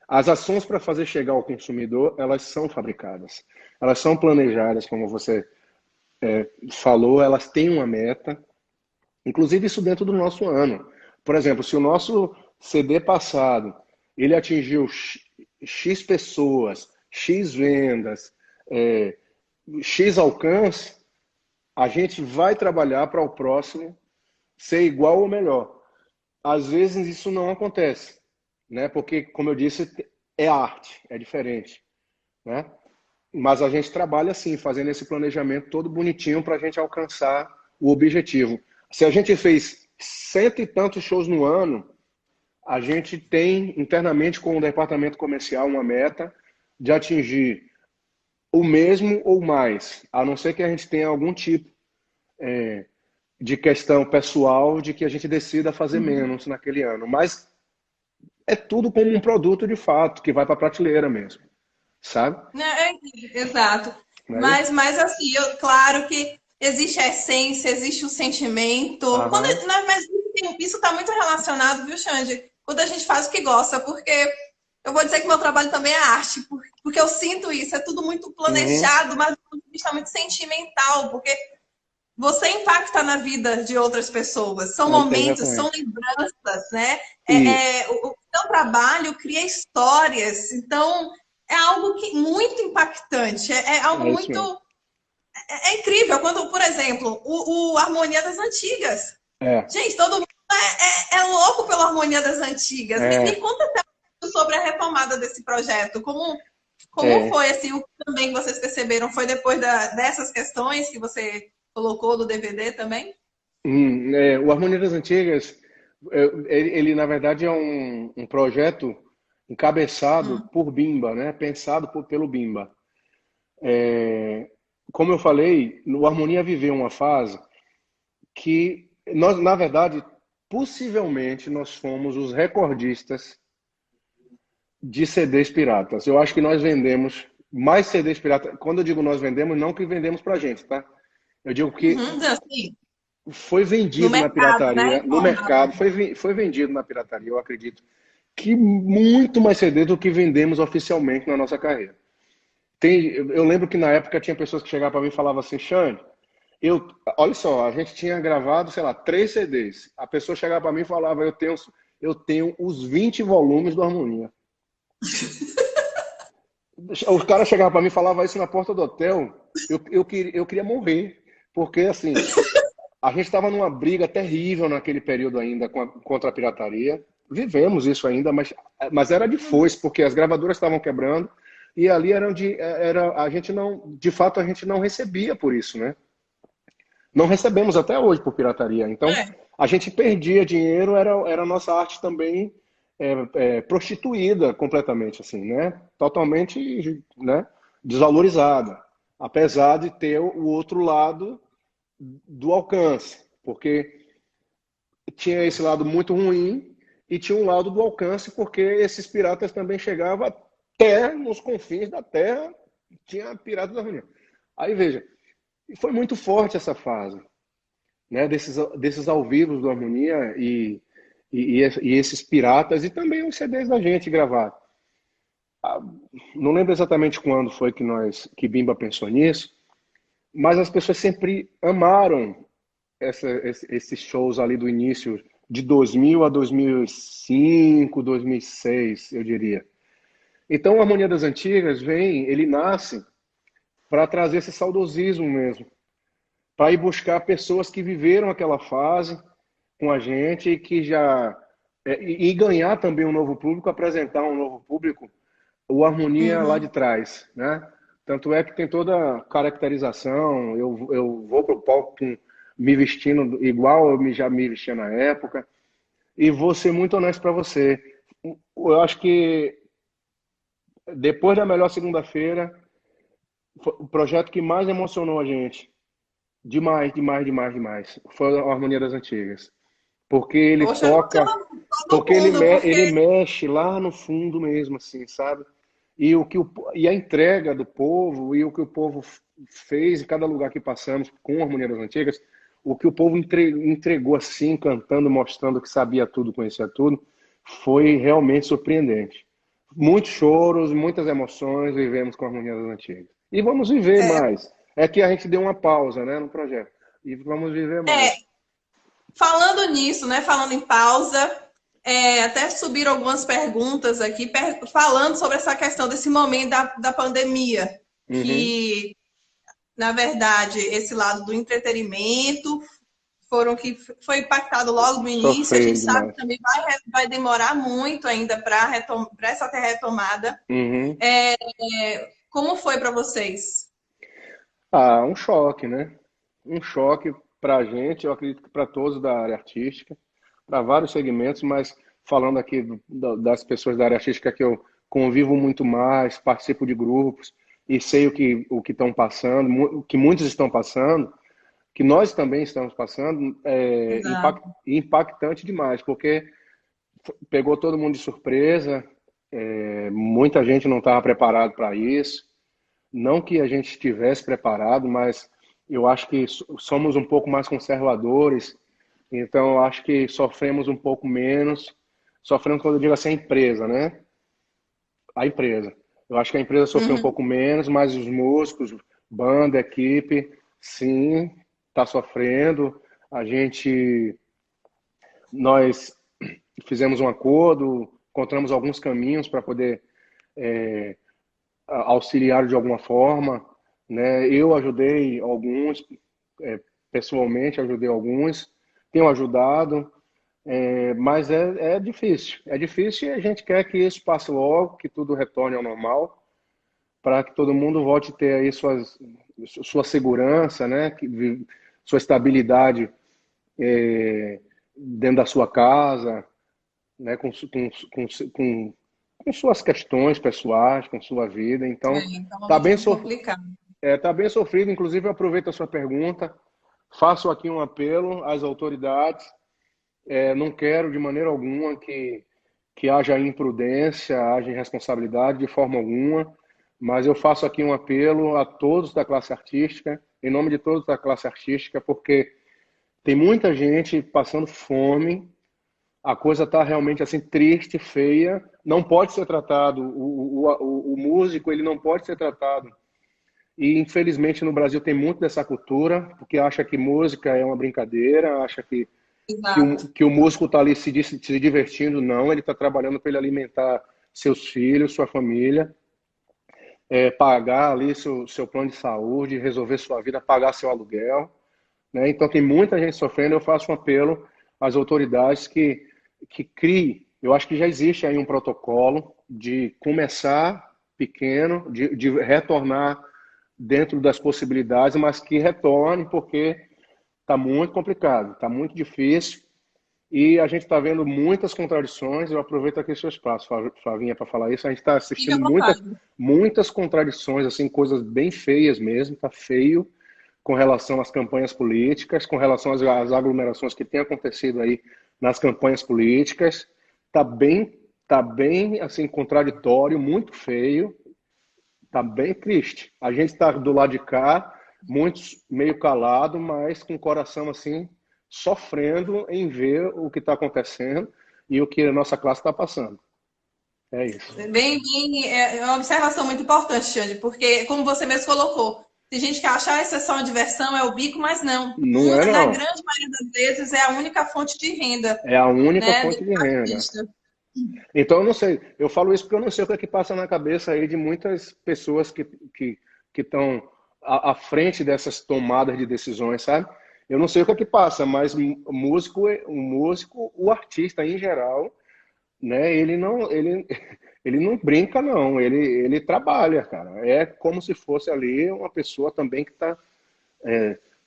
As ações para fazer chegar ao consumidor, elas são fabricadas. Elas são planejadas, como você falou, elas têm uma meta, inclusive isso dentro do nosso ano. Por exemplo, se o nosso CD passado, ele atingiu X pessoas, X vendas, X alcance, a gente vai trabalhar para o próximo ser igual ou melhor. Às vezes isso não acontece, né? Porque, como eu disse, é arte, é diferente, né? Mas a gente trabalha assim, fazendo esse planejamento todo bonitinho para a gente alcançar o objetivo. Se a gente fez 100 e tantos shows no ano, a gente tem internamente com o departamento comercial uma meta de atingir o mesmo ou mais, a não ser que a gente tenha algum tipo de questão pessoal de que a gente decida fazer menos naquele ano. Mas é tudo como um produto de fato, que vai para a prateleira mesmo, sabe? Exato. Mas assim, claro que existe a essência, existe o sentimento. Mas isso está muito relacionado, viu, Xande? Quando a gente faz o que gosta, porque eu vou dizer que meu trabalho também é arte, porque eu sinto isso, é tudo muito planejado, mas do ponto de vista muito sentimental, porque você impacta na vida de outras pessoas. São momentos, são lembranças, né? O seu trabalho cria histórias, então é algo muito impactante, é algo muito... É incrível, quando, por exemplo, o Harmonia das Antigas. Gente, todo mundo é louco pela Harmonia das Antigas. Me conta até sobre a retomada desse projeto. Como foi, assim, o que também vocês perceberam? Foi depois dessas questões que você colocou do DVD também? O Harmonia das Antigas, ele na verdade é um projeto encabeçado por Bimba, né? Pensado pelo Bimba. Como eu falei, o Harmonia viveu uma fase que nós, na verdade, possivelmente nós fomos os recordistas de CDs piratas. Eu acho que nós vendemos mais CDs piratas. Quando eu digo nós vendemos, não que vendemos pra gente, tá? Eu digo que foi vendido na pirataria, no mercado, foi vendido na pirataria, eu acredito, que muito mais CD do que vendemos oficialmente na nossa carreira. Eu lembro que na época tinha pessoas que chegavam para mim e falavam assim, Xande, olha só, a gente tinha gravado, sei lá, 3 CDs. A pessoa chegava para mim e falava, eu tenho os 20 volumes do Harmonia. Os caras chegavam para mim e falavam isso na porta do hotel. Eu queria morrer. Porque, assim, a gente estava numa briga terrível naquele período ainda contra a pirataria. Vivemos isso ainda, mas era de foice, porque as gravadoras estavam quebrando e ali a gente não, de fato, a gente não recebia por isso, né? Não recebemos até hoje por pirataria. Então, É, a gente perdia dinheiro, era a nossa arte também prostituída completamente, assim, né? Totalmente, né? Desvalorizada. Apesar de ter o outro lado do alcance, porque tinha esse lado muito ruim e tinha um lado do alcance, porque esses piratas também chegavam até nos confins da terra, tinha piratas da Harmonia. Aí veja, foi muito forte essa fase, né, desses ao vivo do Harmonia e esses piratas e também os CDs da gente gravados. Não lembro exatamente quando foi que Bimba pensou nisso, mas as pessoas sempre amaram esses shows ali do início de 2000 a 2005, 2006, eu diria. Então, a Harmonia das Antigas ele nasce para trazer esse saudosismo mesmo, para ir buscar pessoas que viveram aquela fase com a gente e que e ganhar também um novo público, apresentar um novo público, o Harmonia lá de uhum. trás, né? Tanto é que tem toda a caracterização, eu vou pro palco me vestindo igual já me vestia na época, e vou ser muito honesto para você. Eu acho que depois da melhor segunda-feira, foi o projeto que mais emocionou a gente, demais, demais, demais, demais, foi a Harmonia das Antigas. Porque ele Poxa, toca, emociona todo mundo, ele porque mexe lá no fundo mesmo, assim, sabe? E e a entrega do povo e o que o povo fez em cada lugar que passamos com a Harmonia das Antigas, o que o povo entregou assim, cantando, mostrando que sabia tudo, conhecia tudo, foi realmente surpreendente. Muitos choros, muitas emoções vivemos com a Harmonia das Antigas. E vamos viver é, mais. É que a gente deu uma pausa, né, no projeto. E vamos viver é, mais. falando nisso, né? Falando em pausa, até subiram algumas perguntas aqui falando sobre essa questão desse momento da pandemia, Uhum. que, na verdade, esse lado do entretenimento foram que foi impactado logo no início. A Sofrer gente sabe que demais. também vai demorar muito ainda para essa ter retomada. Uhum. Como foi para vocês? Ah, um choque, né? Um choque para a gente, eu acredito que para todos da área artística, para vários segmentos, mas falando aqui das pessoas da área artística que eu convivo muito mais, participo de grupos e sei o que estão passando, o que muitos estão passando, que nós também estamos passando, Exato. impactante demais, porque pegou todo mundo de surpresa, muita gente não estava preparado para isso. Não que a gente estivesse preparado, mas eu acho que somos um pouco mais conservadores, então eu acho que sofremos um pouco menos. Sofremos quando eu digo assim, a empresa, né? A empresa. Eu acho que a empresa sofreu um Uhum. pouco menos, mas os músicos, banda, equipe, sim, está sofrendo. A gente, nós fizemos um acordo, encontramos alguns caminhos para poder auxiliar de alguma forma, né? Eu ajudei alguns, pessoalmente ajudei alguns, tenho ajudado, mas é difícil e a gente quer que isso passe logo, que tudo retorne ao normal, para que todo mundo volte a ter aí sua segurança, né? Sua estabilidade dentro da sua casa, né? Com suas questões pessoais, com sua vida. Então, Tá um tá bem, momento complicado. tá bem sofrido. Inclusive, eu aproveito a sua pergunta, faço aqui um apelo às autoridades. Não quero de maneira alguma que haja imprudência, haja irresponsabilidade de forma alguma, mas eu faço aqui um apelo a todos da classe artística, em nome de todos da classe artística, porque tem muita gente passando fome, a coisa está realmente assim triste, feia, não pode ser tratado, o músico ele não pode ser tratado. E infelizmente no Brasil tem muito dessa cultura, porque acha que música é uma brincadeira, acha Exato. que o músico está ali se divertindo, não, ele está trabalhando para ele alimentar seus filhos, sua família. pagar ali seu plano de saúde, resolver sua vida, pagar seu aluguel, né? Então tem muita gente sofrendo. Eu faço um apelo às autoridades que criem. Eu acho que já existe aí um protocolo de começar pequeno, de retornar dentro das possibilidades, mas que retorne porque está muito complicado, está muito difícil. E a gente está vendo muitas contradições. Eu aproveito aqui seu espaço, Flavinha, para falar isso. A gente está Fique à assistindo vontade. muitas contradições, assim, coisas bem feias mesmo. Está feio com relação às campanhas políticas, com relação às aglomerações que têm acontecido aí nas campanhas políticas. Tá bem assim, contraditório, muito feio. Tá bem triste. A gente está do lado de cá, muitos meio calado, mas com o coração assim sofrendo em ver o que está acontecendo e o que a nossa classe está passando. É isso. É uma observação muito importante, Xande, porque, como você mesmo colocou, tem gente que acha que isso é só uma diversão, é o bico, mas não. Não é Na não. grande maioria das vezes é a única fonte de renda, É a única né, fonte desse de renda. artista. Então eu não sei. Eu falo isso porque eu não sei o que é que passa na cabeça aí de muitas pessoas que estão à frente dessas tomadas de decisões, sabe? Eu não sei o que é que passa, mas o músico, o artista em geral, né? Ele não brinca, não. Ele trabalha, cara. É como se fosse ali uma pessoa também que está,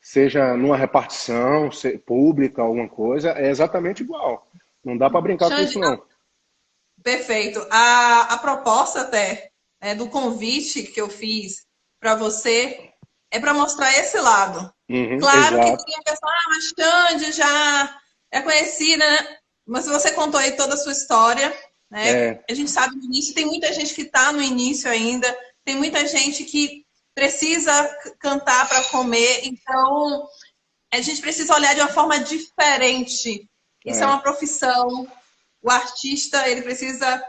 seja numa repartição pública, alguma coisa, é exatamente igual. Não dá para brincar com Xande, isso, não. perfeito. A proposta até do convite que eu fiz para você é para mostrar esse lado. Uhum, Claro que exato. tem a questão, mas Xande já é conhecida, né? Mas você contou aí toda a sua história, né? É, A gente sabe no início, tem muita gente que está no início ainda, tem muita gente que precisa cantar para comer, então a gente precisa olhar de uma forma diferente. Isso é é, uma profissão, o artista ele precisa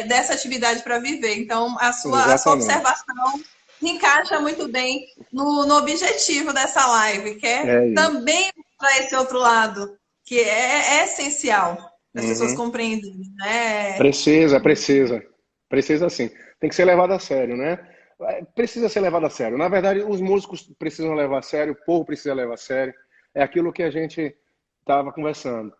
dessa atividade para viver. Então, a sua exatamente. observação se encaixa muito bem no objetivo dessa live, que é É isso. também para esse outro lado, que é essencial as pessoas Uhum. compreenderem, né? Precisa, precisa. Precisa sim. Tem que ser levado a sério, né? Precisa ser levado a sério. Na verdade, os músicos precisam levar a sério, o povo precisa levar a sério. É aquilo que a gente estava conversando,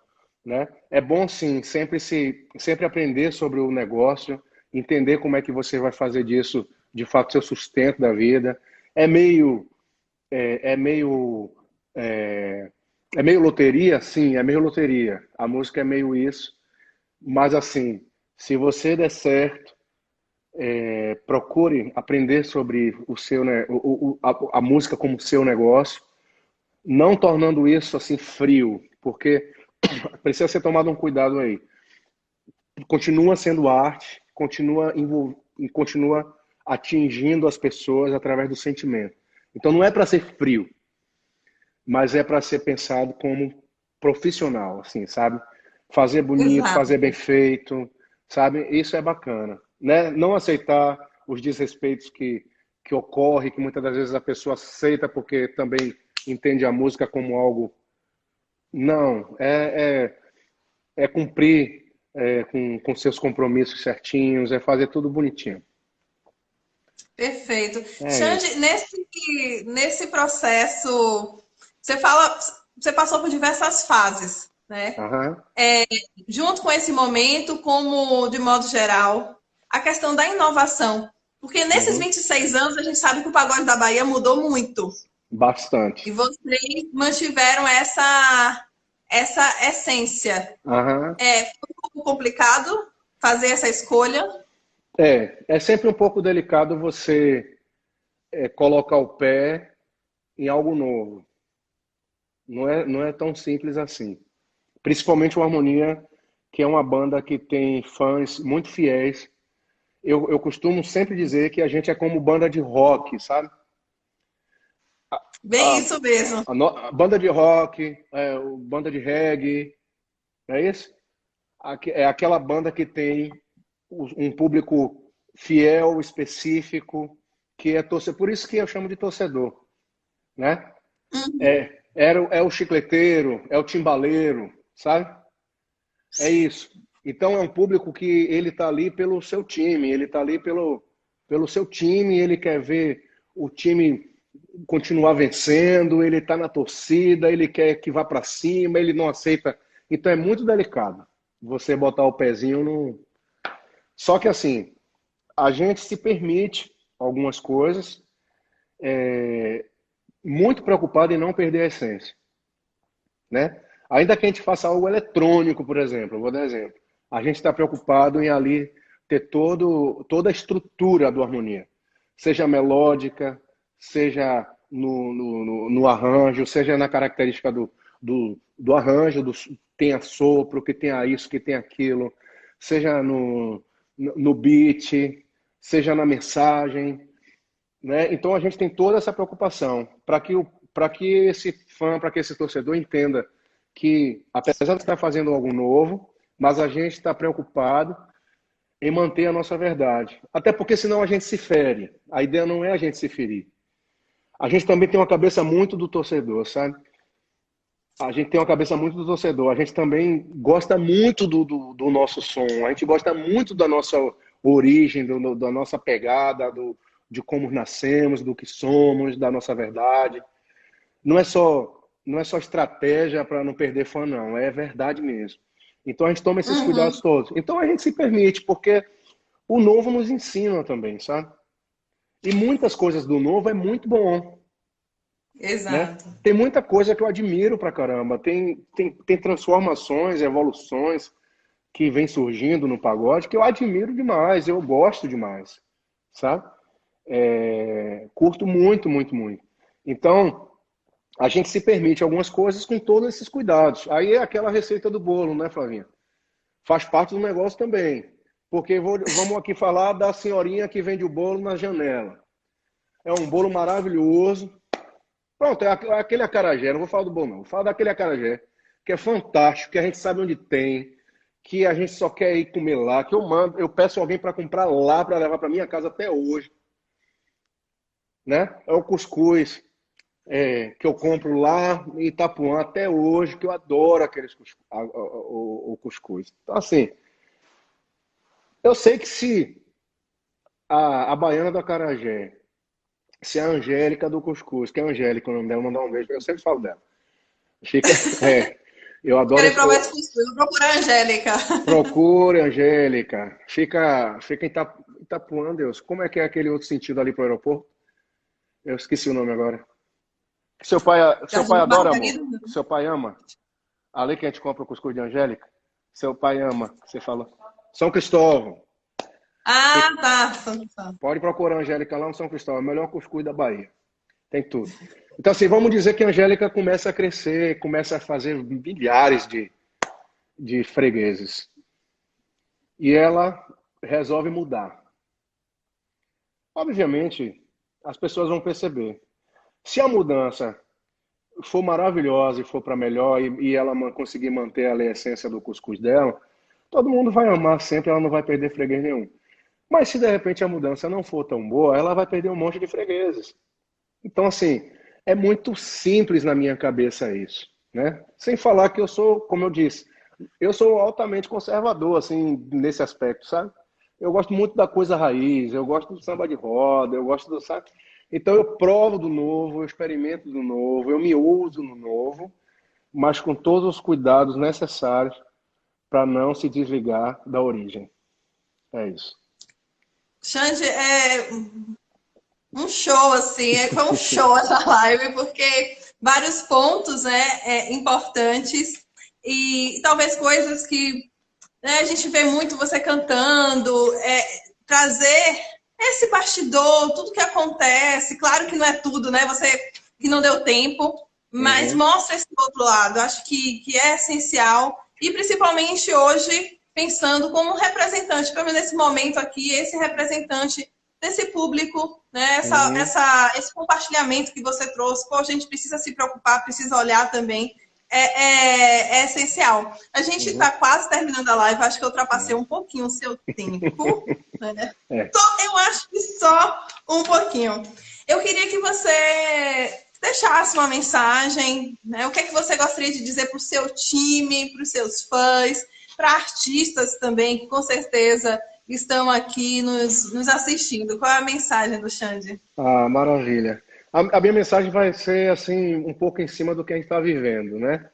né? É bom sim, sempre aprender sobre o negócio, entender como é que você vai fazer disso, de fato, seu sustento da vida. É meio, é meio, é, é meio loteria, sim, é meio loteria. A música é meio isso. Mas assim, se você der certo, procure aprender sobre o seu, né, a música como seu negócio, não tornando isso assim frio, porque precisa ser tomado um cuidado aí. Continua sendo arte, continua atingindo as pessoas através do sentimento. Então não é para ser frio, mas é para ser pensado como profissional, assim, sabe? Fazer bonito, Exato. fazer bem feito, sabe? Isso é bacana, né? Não aceitar os desrespeitos que ocorre, que muitas das vezes a pessoa aceita porque também entende a música como algo. Não, é cumprir com seus compromissos certinhos, é fazer tudo bonitinho. Perfeito. É Xande, isso. nesse processo, você fala, você passou por diversas fases, né? Aham. Junto com esse momento, como de modo geral, a questão da inovação. Porque nesses Uhum. 26 anos, a gente sabe que o pagode da Bahia mudou muito. E Bastante. vocês mantiveram essa essência. Aham. Foi um pouco complicado fazer essa escolha. É sempre um pouco delicado você colocar o pé em algo novo. Não é tão simples assim. Principalmente o Harmonia, que é uma banda que tem fãs muito fiéis. Eu costumo sempre dizer que a gente é como banda de rock, sabe? Bem A, isso mesmo. a banda de rock, banda de reggae, não é isso? É aquela banda que tem um público fiel, específico, que é torcedor. Por isso que eu chamo de torcedor, né? É o chicleteiro, é o timbaleiro, sabe? É isso. Então é um público que ele está ali pelo seu time, ele está ali pelo seu time, ele quer ver o time continuar vencendo, ele está na torcida, ele quer que vá para cima, ele não aceita. Então é muito delicado você botar o pezinho no. Só que assim, a gente se permite algumas coisas, muito preocupado em não perder a essência, né? Ainda que a gente faça algo eletrônico, por exemplo, eu vou dar exemplo. A gente está preocupado em ali ter toda a estrutura do harmonia, seja melódica, seja no arranjo, seja na característica do arranjo, tem a sopro, que tenha isso, que tenha aquilo, seja no beat, seja na mensagem, né? Então a gente tem toda essa preocupação para que esse fã, para que esse torcedor entenda que, apesar de estar fazendo algo novo, mas a gente está preocupado em manter a nossa verdade. Até porque senão a gente se fere. A ideia não é a gente se ferir. A gente também tem uma cabeça muito do torcedor, sabe? A gente tem uma cabeça muito do torcedor. A gente também gosta muito do nosso som. A gente gosta muito da nossa origem, da nossa pegada, de como nascemos, do que somos, da nossa verdade. Não é só estratégia para não perder fã, não. É verdade mesmo. Então a gente toma esses cuidados todos. Então a gente se permite, porque o novo nos ensina também, sabe? E muitas coisas do novo é muito bom. Exato. Né? Tem muita coisa que eu admiro pra caramba. Tem transformações, evoluções que vem surgindo no pagode que eu admiro demais, eu gosto demais, sabe? Curto muito, muito, muito. Então, a gente se permite algumas coisas com todos esses cuidados. Aí é aquela receita do bolo, né, Flavinha? Faz parte do negócio também. Porque vamos aqui falar da senhorinha que vende o bolo na janela. É um bolo maravilhoso. Pronto, é aquele acarajé. Não vou falar do bolo, não. Vou falar daquele acarajé, que é fantástico, que a gente sabe onde tem, que a gente só quer ir comer lá, que eu peço alguém para comprar lá, para levar para minha casa até hoje. Né? É o cuscuz. Que eu compro lá em Itapuã até hoje, que eu adoro aqueles o cuscuz. Então, assim, eu sei que se a baiana do acarajé, se a Angélica do cuscuz, que é a Angélica, o nome dela, mandar um beijo, eu sempre falo dela. Fica, eu adoro. Quero provar esse cuscuz, vou procurar a Angélica. Procure, Angélica. Fica em Itapuã, Deus. Como é que é aquele outro sentido ali pro aeroporto? Eu esqueci o nome agora. Seu pai adora, amor? Seu pai ama? Ali que a gente compra o cuscuz de Angélica? Seu pai ama, você falou. São Cristóvão. Ah, tá. Pode procurar a Angélica lá no São Cristóvão. É o melhor cuscuz da Bahia. Tem tudo. Então, assim, vamos dizer que a Angélica começa a crescer, começa a fazer milhares de fregueses. E ela resolve mudar. Obviamente, as pessoas vão perceber. Se a mudança for maravilhosa e for para melhor e ela conseguir manter a essência do cuscuz dela, todo mundo vai amar sempre, ela não vai perder freguês nenhum. Mas se de repente a mudança não for tão boa, ela vai perder um monte de fregueses. Então, assim, é muito simples na minha cabeça isso, né? Sem falar que eu sou, como eu disse, eu sou altamente conservador, assim, nesse aspecto, sabe? Eu gosto muito da coisa raiz, eu gosto do samba de roda, eu gosto do, sabe? Então eu provo do novo, eu experimento do novo, eu me uso no novo, mas com todos os cuidados necessários para não se desligar da origem. É isso. Xande, um show, assim, foi um show essa live, porque vários pontos, né, importantes e talvez coisas que, né, a gente vê muito você cantando, trazer esse bastidor, tudo que acontece, claro que não é tudo, né, você que não deu tempo, mas mostra esse outro lado, acho que é essencial e principalmente hoje, pensando como representante, pelo menos nesse momento aqui, esse representante desse público, né? Esse compartilhamento que você trouxe, pô, a gente precisa se preocupar, precisa olhar também, é essencial. A gente está quase terminando a live, acho que eu ultrapassei um pouquinho o seu tempo, né? Eu acho que só um pouquinho. Eu queria que você deixasse uma mensagem, né? O que é que você gostaria de dizer para o seu time, para os seus fãs, para artistas também, que com certeza estão aqui nos assistindo. Qual é a mensagem do Xande? Ah, maravilha. A minha mensagem vai ser assim um pouco em cima do que a gente está vivendo, né?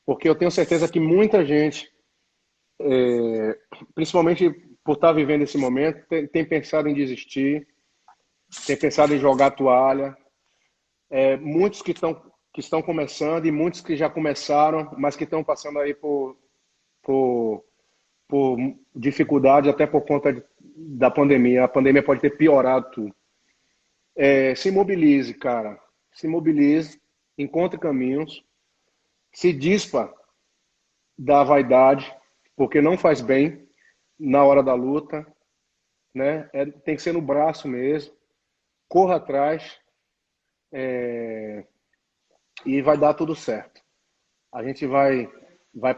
Porque eu tenho certeza que muita gente, principalmente por estar vivendo esse momento, tem pensado em desistir, tem pensado em jogar a toalha. Muitos que estão começando e muitos que já começaram, mas que estão passando aí por, por dificuldade até por conta da pandemia. A pandemia pode ter piorado tudo. Se mobilize, cara. Se mobilize, encontre caminhos, se dispa da vaidade, porque não faz bem na hora da luta, né? Tem que ser no braço mesmo. Corra atrás, e vai dar tudo certo. A gente vai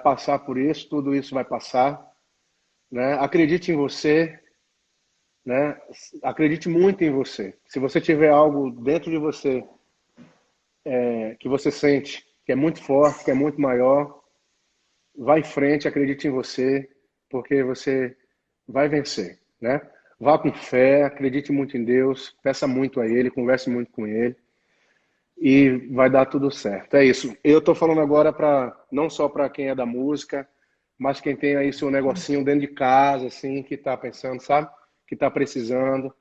passar por isso, tudo isso vai passar, né? Acredite em você, né? Acredite muito em você. Se você tiver algo dentro de você que você sente que é muito forte, que é muito maior, vá em frente, acredite em você, porque você vai vencer, né? Vá com fé, acredite muito em Deus, peça muito a Ele, converse muito com Ele e vai dar tudo certo. É isso. Eu estou falando agora não só para quem é da música, mas quem tem aí seu negocinho dentro de casa, assim, que está pensando, sabe? Que está precisando.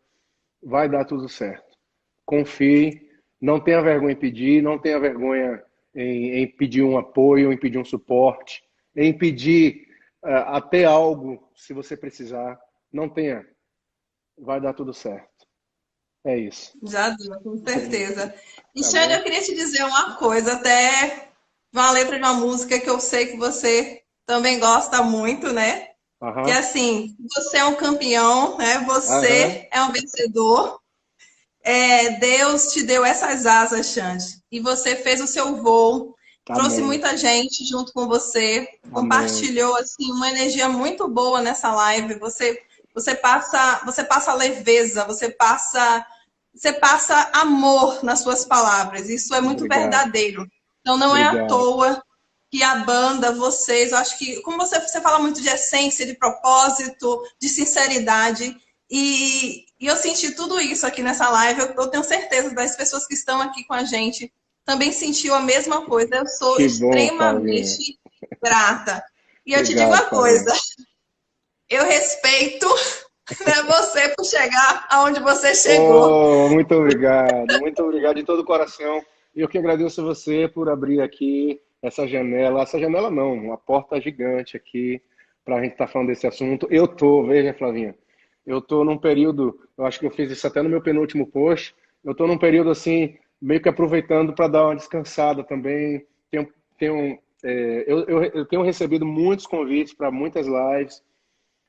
Vai dar tudo certo. Confie, não tenha vergonha em pedir, não tenha vergonha em pedir um apoio, em pedir um suporte, em pedir até algo, se você precisar. Não tenha. Vai dar tudo certo. É isso. Já deu, com certeza. E, Tá Xande, bom? eu queria te dizer uma coisa, até uma letra de uma música que eu sei que você também gosta muito, né? Que é Aham. assim, você é um campeão, né? Aham. Você é um vencedor. Deus te deu essas asas, Xande, e você fez o seu voo, trouxe Amém. muita gente junto com você, Amém. compartilhou assim uma energia muito boa nessa live. Você passa leveza, você passa amor nas suas palavras. Isso é muito Obrigado. verdadeiro. Então não é à Obrigado. toa que a banda, vocês, eu acho que, como você fala muito de essência, de propósito, de sinceridade, e eu senti tudo isso aqui nessa live. Eu tenho certeza das pessoas que estão aqui com a gente também sentiu a mesma coisa. Eu sou Que bom, Flavinha. extremamente grata. E eu te digo Obrigado, uma Flavinha. coisa, eu respeito, né, você por chegar aonde você chegou. Oh, muito obrigado. Muito obrigado de todo o coração. E eu que agradeço você por abrir aqui essa janela. Essa janela não, uma porta gigante aqui para a gente estar falando desse assunto. Veja, Flavinha, eu tô num período, eu acho que eu fiz isso até no meu penúltimo post, eu tô num período assim, meio que aproveitando para dar uma descansada também. Eu tenho recebido muitos convites para muitas lives,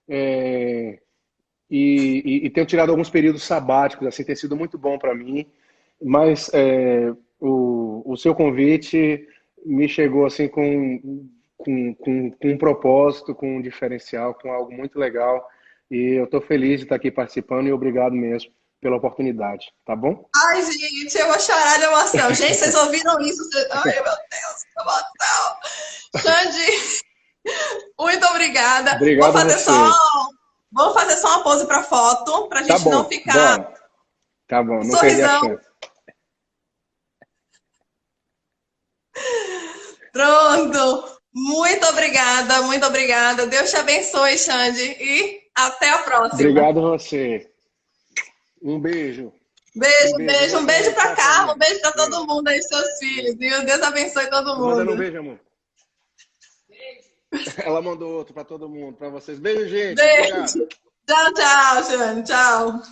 é, e tenho tirado alguns períodos sabáticos, assim, tem sido muito bom para mim, mas o seu convite me chegou assim com um propósito, com um diferencial, com algo muito legal, e eu estou feliz de estar aqui participando e obrigado mesmo pela oportunidade, tá bom? Ai, gente, eu vou chorar de emoção. Gente, vocês ouviram isso? Ai, meu Deus, que emoção. Xande, muito obrigada. Vou Obrigado a fazer só, você. vou fazer só uma pose para foto, para a Tá gente não bom, ficar bora. Tá bom, não perdi a sorrisão. chance. Pronto. Muito obrigada, muito obrigada. Deus te abençoe, Xande. E até a próxima. Obrigado a você. Um beijo. Um Beijo, beijo. beijo. Um beijo para Tchau, Carla, um Flavinha. beijo para Beijo. todo mundo aí, seus filhos. Viu? Deus abençoe todo Tô mandando um mundo. beijo, amor. Ela mandou outro para todo mundo, para vocês. Beijo, gente. Obrigado. Beijo. Tchau, tchau, Xande. Tchau.